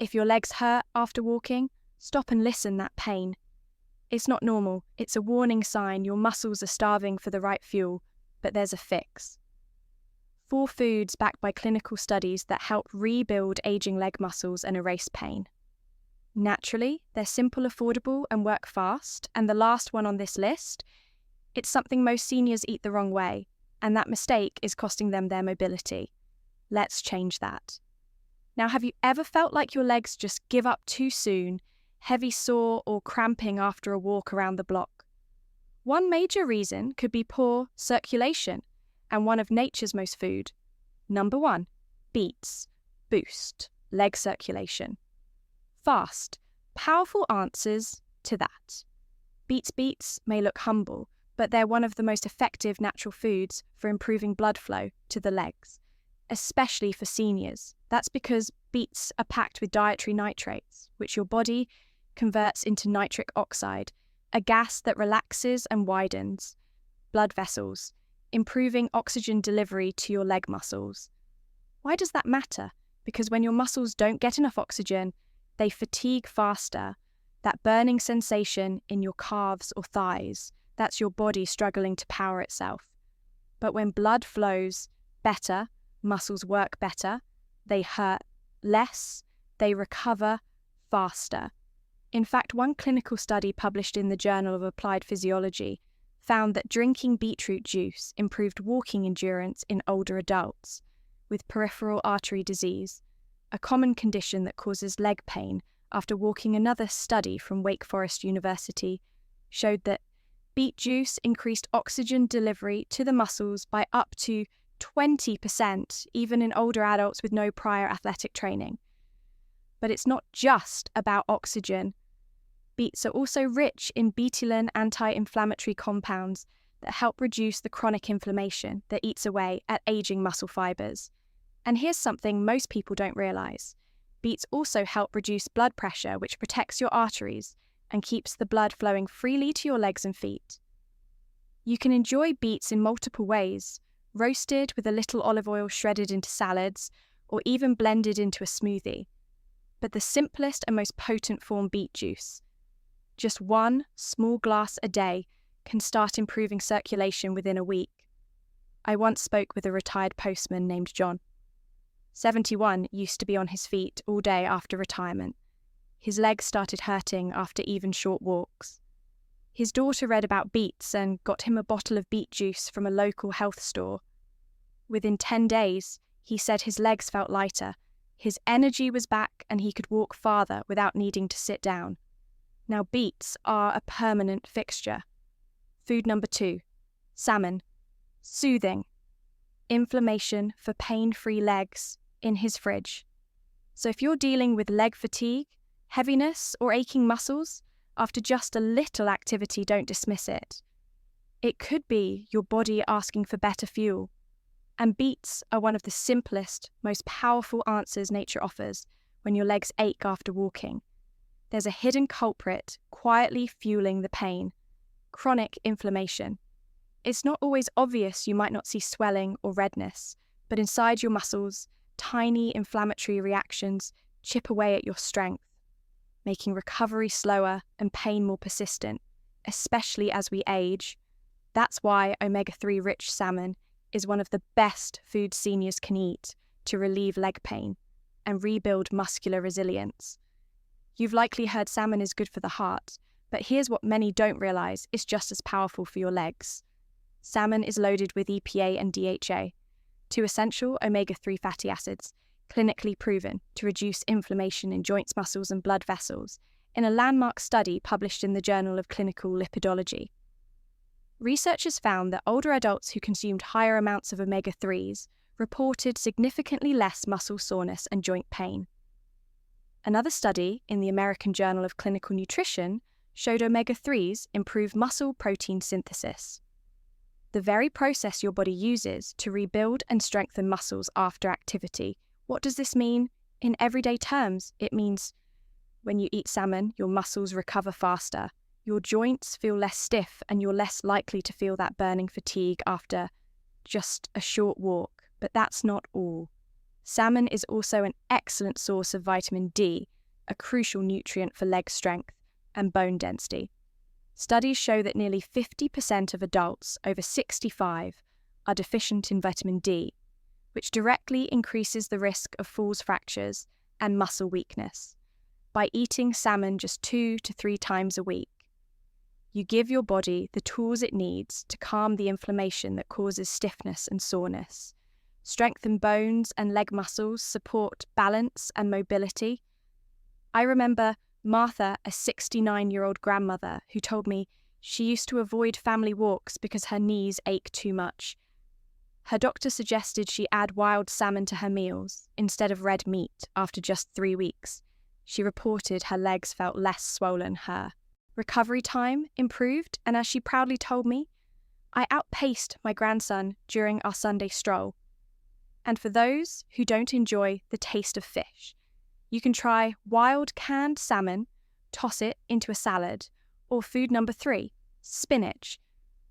If your legs hurt after walking, stop and listen that pain. It's not normal, it's a warning sign your muscles are starving for the right fuel, but there's a fix. 4 foods backed by clinical studies that help rebuild aging leg muscles and erase pain. Naturally, they're simple, affordable, and work fast, and the last one on this list, it's something most seniors eat the wrong way, and that mistake is costing them their mobility. Let's change that. Now, have you ever felt like your legs just give up too soon, heavy, sore, or cramping after a walk around the block? One major reason could be poor circulation, and one of nature's most food. Number 1, beets, boost leg circulation. Fast, powerful answers to that. Beets may look humble, but they're one of the most effective natural foods for improving blood flow to the legs, especially for seniors. That's because beets are packed with dietary nitrates, which your body converts into nitric oxide, a gas that relaxes and widens blood vessels, improving oxygen delivery to your leg muscles. Why does that matter? Because when your muscles don't get enough oxygen, they fatigue faster. That burning sensation in your calves or thighs, that's your body struggling to power itself. But when blood flows better, muscles work better, they hurt less, they recover faster. In fact, one clinical study published in the Journal of Applied Physiology found that drinking beetroot juice improved walking endurance in older adults with peripheral artery disease, a common condition that causes leg pain. After walking, another study from Wake Forest University showed that beet juice increased oxygen delivery to the muscles by up to 20%, even in older adults with no prior athletic training. But it's not just about oxygen. Beets are also rich in betulin anti-inflammatory compounds that help reduce the chronic inflammation that eats away at aging muscle fibers. And here's something most people don't realize. Beets also help reduce blood pressure, which protects your arteries and keeps the blood flowing freely to your legs and feet. You can enjoy beets in multiple ways, roasted with a little olive oil shredded into salads, or even blended into a smoothie. But the simplest and most potent form, beet juice. Just 1 small glass a day can start improving circulation within a week. I once spoke with a retired postman named John. 71 used to be on his feet all day after retirement. His legs started hurting after even short walks. His daughter read about beets and got him a bottle of beet juice from a local health store. Within 10 days, he said his legs felt lighter, his energy was back, and he could walk farther without needing to sit down. Now, beets are a permanent fixture. Food number 2, salmon. Soothing. Inflammation for pain-free legs in his fridge. So if you're dealing with leg fatigue, heaviness, or aching muscles, after just a little activity, don't dismiss it. It could be your body asking for better fuel. And beets are one of the simplest, most powerful answers nature offers when your legs ache after walking. There's a hidden culprit quietly fueling the pain: chronic inflammation. It's not always obvious. You might not see swelling or redness, but inside your muscles, tiny inflammatory reactions chip away at your strength, making recovery slower and pain more persistent, especially as we age. That's why omega-3 rich salmon is one of the best foods seniors can eat to relieve leg pain and rebuild muscular resilience. You've likely heard salmon is good for the heart, but here's what many don't realize is just as powerful for your legs. Salmon is loaded with EPA and DHA, 2 essential omega-3 fatty acids, clinically proven to reduce inflammation in joints, muscles, and blood vessels in a landmark study published in the Journal of Clinical Lipidology. Researchers found that older adults who consumed higher amounts of omega-3s reported significantly less muscle soreness and joint pain. Another study in the American Journal of Clinical Nutrition showed omega-3s improve muscle protein synthesis, the very process your body uses to rebuild and strengthen muscles after activity. What does this mean in everyday terms? It means when you eat salmon, your muscles recover faster, your joints feel less stiff, and you're less likely to feel that burning fatigue after just a short walk. But that's not all. Salmon is also an excellent source of vitamin D, a crucial nutrient for leg strength and bone density. Studies show that nearly 50% of adults over 65 are deficient in vitamin D, which directly increases the risk of falls fractures and muscle weakness. By eating salmon just 2 to 3 times a week, you give your body the tools it needs to calm the inflammation that causes stiffness and soreness, strengthen bones and leg muscles, support balance and mobility. I remember Martha, a 69-year-old grandmother, who told me she used to avoid family walks because her knees ached too much. Her doctor suggested she add wild salmon to her meals instead of red meat after just 3 weeks. She reported her legs felt less swollen. Her recovery time improved, and as she proudly told me, I outpaced my grandson during our Sunday stroll. And for those who don't enjoy the taste of fish, you can try wild canned salmon, toss it into a salad, or food number 3, spinach.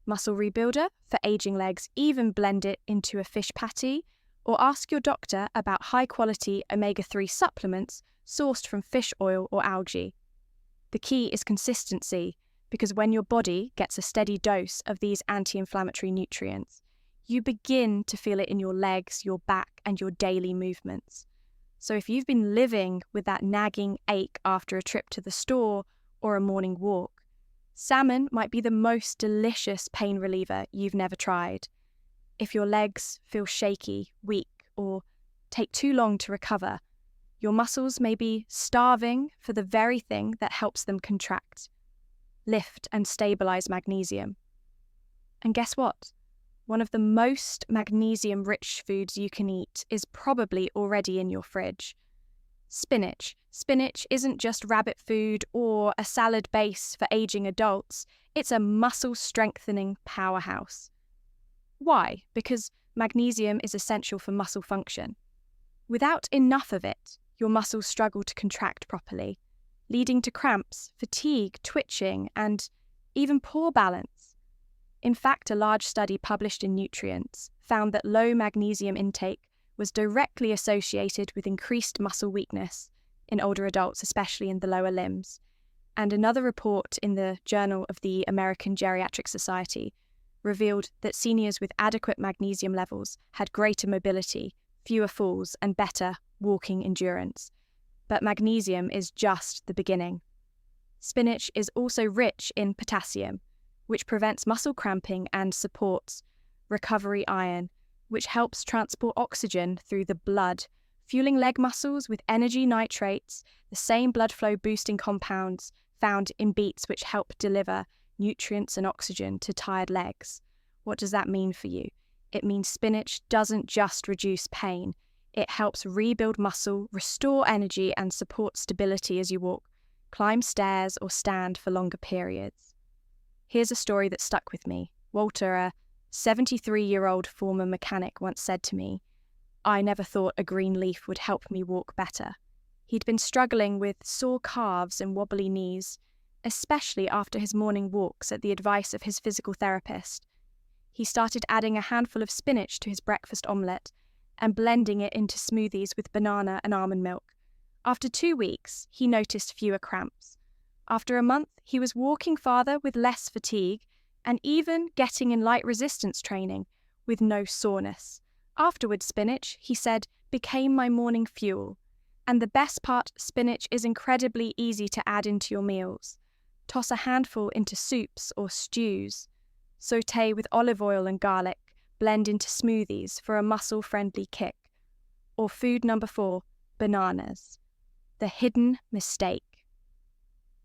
Muscle rebuilder for aging legs, even blend it into a fish patty, or ask your doctor about high-quality omega-3 supplements sourced from fish oil or algae. The key is consistency, because when your body gets a steady dose of these anti-inflammatory nutrients, you begin to feel it in your legs, your back, and your daily movements. So if you've been living with that nagging ache after a trip to the store or a morning walk, salmon might be the most delicious pain reliever you've never tried. If your legs feel shaky, weak, or take too long to recover, your muscles may be starving for the very thing that helps them contract, lift and stabilize magnesium. And guess what? One of the most magnesium-rich foods you can eat is probably already in your fridge. Spinach. Spinach isn't just rabbit food or a salad base for aging adults. It's a muscle-strengthening powerhouse. Why? Because magnesium is essential for muscle function. Without enough of it, your muscles struggle to contract properly, leading to cramps, fatigue, twitching, and even poor balance. In fact, a large study published in Nutrients found that low magnesium intake was directly associated with increased muscle weakness in older adults, especially in the lower limbs. And another report in the Journal of the American Geriatric Society revealed that seniors with adequate magnesium levels had greater mobility, fewer falls, and better walking endurance. But magnesium is just the beginning. Spinach is also rich in potassium, which prevents muscle cramping and supports recovery iron, which helps transport oxygen through the blood, fueling leg muscles with energy nitrates, the same blood flow boosting compounds found in beets, which help deliver nutrients and oxygen to tired legs. What does that mean for you? It means spinach doesn't just reduce pain. It helps rebuild muscle, restore energy, and support stability as you walk, climb stairs, or stand for longer periods. Here's a story that stuck with me. Walter, a 73-year-old former mechanic, once said to me, "I never thought a green leaf would help me walk better." He'd been struggling with sore calves and wobbly knees, especially after his morning walks at the advice of his physical therapist. He started adding a handful of spinach to his breakfast omelette and blending it into smoothies with banana and almond milk. After 2 weeks, he noticed fewer cramps. After a month, he was walking farther with less fatigue and even getting in light resistance training with no soreness. Afterwards, spinach, he said, became my morning fuel. And the best part, spinach is incredibly easy to add into your meals. Toss a handful into soups or stews. Sauté with olive oil and garlic. Blend into smoothies for a muscle-friendly kick. Or food number 4, bananas. The hidden mistake.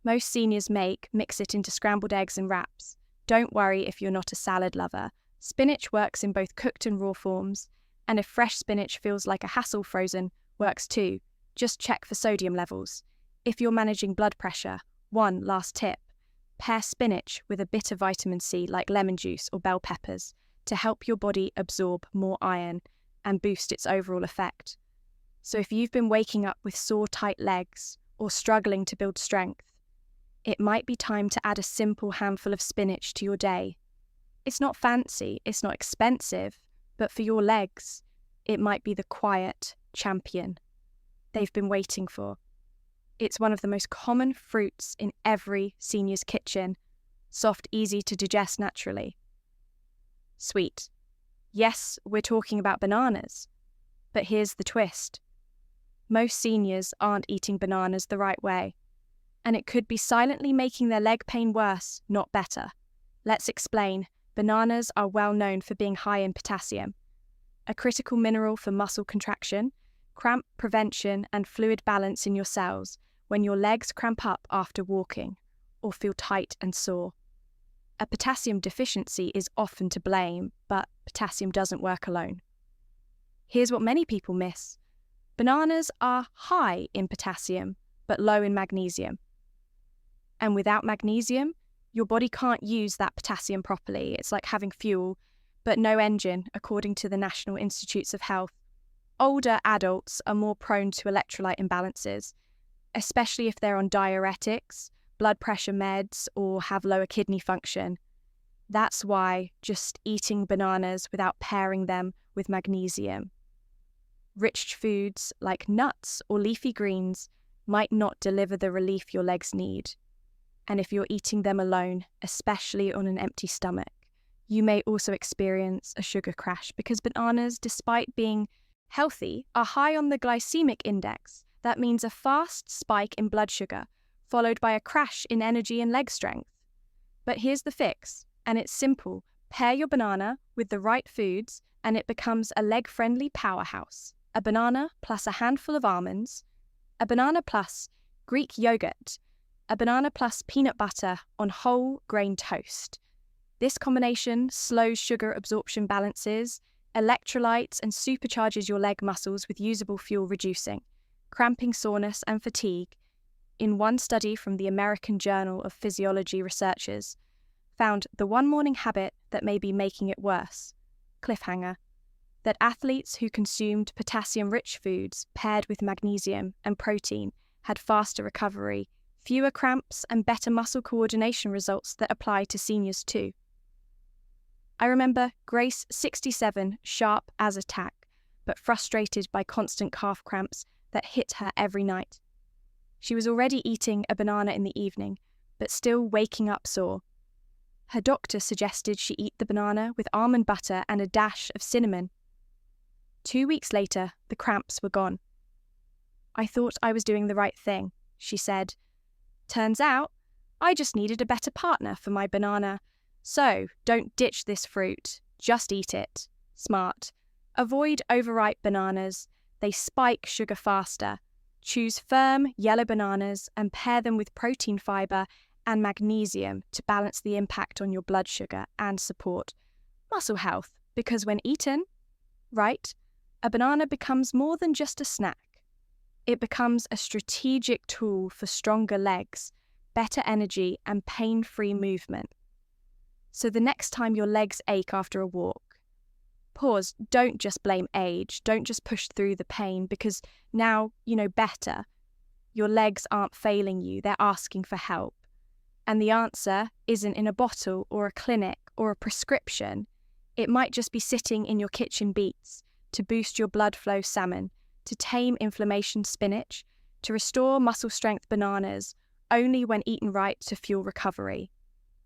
Most seniors mix it into scrambled eggs and wraps. Don't worry if you're not a salad lover. Spinach works in both cooked and raw forms, and if fresh spinach feels like a hassle, frozen works too. Just check for sodium levels. If you're managing blood pressure, one last tip: pair spinach with a bit of vitamin C like lemon juice or bell peppers to help your body absorb more iron and boost its overall effect. So if you've been waking up with sore, tight legs or struggling to build strength, it might be time to add a simple handful of spinach to your day. It's not fancy, it's not expensive, but for your legs, it might be the quiet champion they've been waiting for. It's one of the most common fruits in every senior's kitchen. Soft, easy to digest naturally. Sweet. Yes, we're talking about bananas. But here's the twist. Most seniors aren't eating bananas the right way, and it could be silently making their leg pain worse, not better. Let's explain. Bananas are well known for being high in potassium, a critical mineral for muscle contraction, cramp prevention, and fluid balance in your cells when your legs cramp up after walking or feel tight and sore. A potassium deficiency is often to blame, but potassium doesn't work alone. Here's what many people miss. Bananas are high in potassium, but low in magnesium. And without magnesium, your body can't use that potassium properly. It's like having fuel, but no engine, according to the National Institutes of Health. Older adults are more prone to electrolyte imbalances, especially if they're on diuretics, blood pressure meds, or have lower kidney function. That's why just eating bananas without pairing them with magnesium. Rich foods like nuts or leafy greens might not deliver the relief your legs need. And if you're eating them alone, especially on an empty stomach, you may also experience a sugar crash because bananas, despite being healthy, are high on the glycemic index. That means a fast spike in blood sugar, followed by a crash in energy and leg strength. But here's the fix, and it's simple. Pair your banana with the right foods, and it becomes a leg-friendly powerhouse. A banana plus a handful of almonds, a banana plus Greek yogurt, a banana plus peanut butter on whole grain toast. This combination slows sugar absorption balances, electrolytes, and supercharges your leg muscles with usable fuel, reducing cramping, soreness, and fatigue. In one study from the American Journal of Physiology, researchers found the one morning habit that may be making it worse. Cliffhanger. That athletes who consumed potassium-rich foods paired with magnesium and protein had faster recovery, fewer cramps, and better muscle coordination results that apply to seniors too. I remember Grace, 67, sharp as a tack, but frustrated by constant calf cramps that hit her every night. She was already eating a banana in the evening, but still waking up sore. Her doctor suggested she eat the banana with almond butter and a dash of cinnamon. 2 weeks later, the cramps were gone. I thought I was doing the right thing, she said. Turns out, I just needed a better partner for my banana. So, don't ditch this fruit, just eat it. Smart. Avoid overripe bananas, they spike sugar faster. Choose firm, yellow bananas and pair them with protein fiber and magnesium to balance the impact on your blood sugar and support muscle health, because when eaten right, a banana becomes more than just a snack. It becomes a strategic tool for stronger legs, better energy, and pain-free movement. So the next time your legs ache after a walk, pause. Don't just blame age. Don't just push through the pain, because now you know better. Your legs aren't failing you. They're asking for help. And the answer isn't in a bottle or a clinic or a prescription. It might just be sitting in your kitchen beets to boost your blood flow, salmon, to tame inflammation, spinach, to restore muscle strength, bananas, only when eaten right to fuel recovery.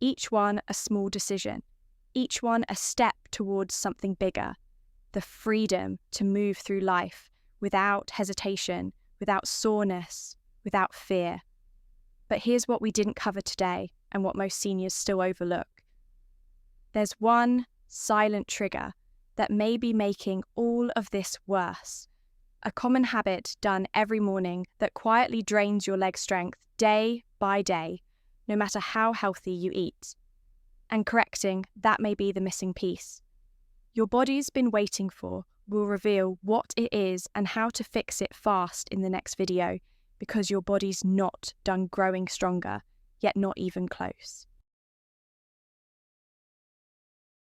Each one a small decision. Each one a step towards something bigger. The freedom to move through life without hesitation, without soreness, without fear. But here's what we didn't cover today, and what most seniors still overlook. There's one silent trigger that may be making all of this worse. A common habit done every morning that quietly drains your leg strength day by day, no matter how healthy you eat. And correcting that may be the missing piece. Your body's been waiting for will reveal what it is and how to fix it fast in the next video, because your body's not done growing stronger, yet not even close.